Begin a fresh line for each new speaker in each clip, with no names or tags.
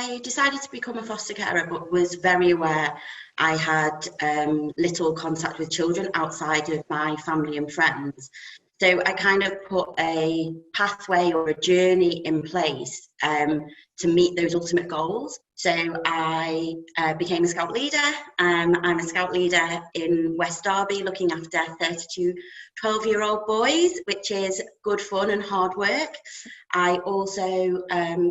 I decided to become a foster carer, but was very aware I had little contact with children outside of my family and friends. So I kind of put a pathway or a journey in place to meet those ultimate goals. So I became a scout leader. I'm a scout leader in West Derby, looking after 32 12-year-old boys, which is good fun and hard work. I also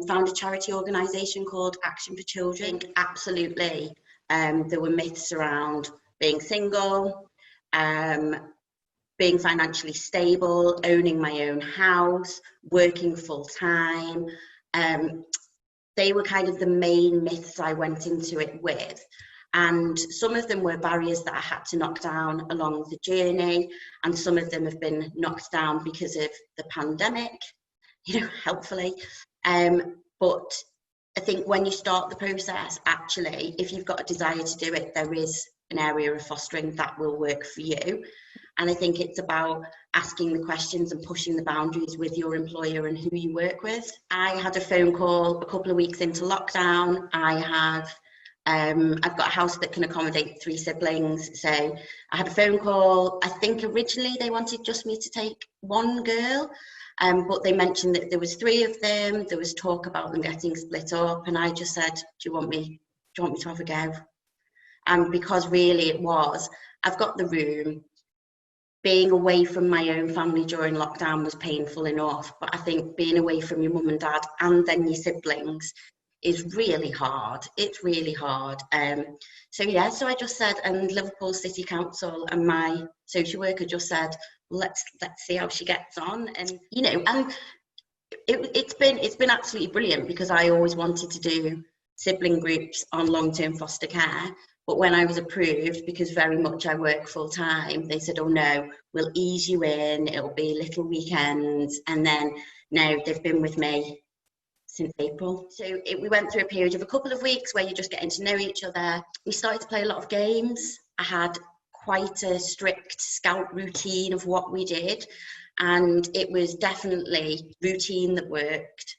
found a charity organisation called Action for Children. Absolutely, there were myths around being single, being financially stable, owning my own house, working full time. They were kind of the main myths I went into it with. And some of them were barriers that I had to knock down along the journey. And some of them have been knocked down because of the pandemic, helpfully. But I think when you start the process, actually, if you've got a desire to do it, there is an area of fostering that will work for you. And I think it's about asking the questions and pushing the boundaries with your employer and who you work with. I had a phone call a couple of weeks into lockdown. I've got a house that can accommodate 3 siblings. So I had a phone call. I think originally they wanted just me to take 1 girl, but they mentioned that there was 3 of them. There was talk about them getting split up. And I just said, do you want me to have a go? And because really it was, I've got the room. Being away from my own family during lockdown was painful enough, but I think being away from your mum and dad and then your siblings is really hard. It's really hard. So I just said, and Liverpool City Council and my social worker just said, let's see how she gets on. And and it's been absolutely brilliant, because I always wanted to do sibling groups on long-term foster care. But when I was approved, because very much I work full time, they said, oh no, we'll ease you in, it'll be little weekends. And then now they've been with me since April. So we went through a period of a couple of weeks where you're just getting to know each other. We started to play a lot of games. I had quite a strict scout routine of what we did. And it was definitely routine that worked.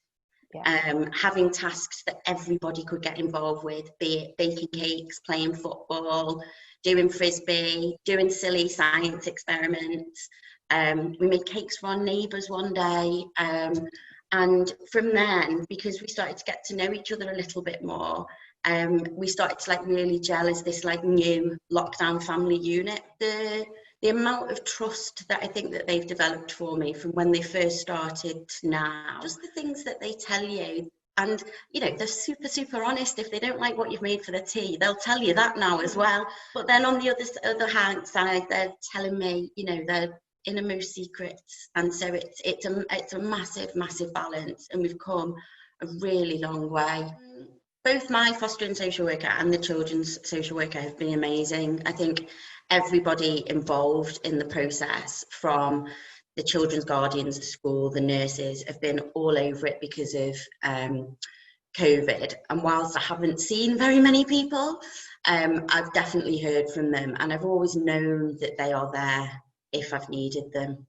Yeah. Having tasks that everybody could get involved with, be it baking cakes, playing football, doing frisbee, doing silly science experiments. We made cakes for our neighbours one day. And from then, because we started to get to know each other a little bit more, we started to really gel as this new lockdown family unit. The amount of trust that I think that they've developed for me from when they first started to now, just the things that they tell you, and they're super, super honest. If they don't like what you've made for the tea, they'll tell you that now as well. But then on the other hand side, they're telling me, their innermost secrets, and so it's a massive, massive balance, and we've come a really long way. Both my fostering social worker and the children's social worker have been amazing. I think everybody involved in the process, from the children's guardians, the school, the nurses, have been all over it because of COVID. And whilst I haven't seen very many people, I've definitely heard from them, and I've always known that they are there if I've needed them.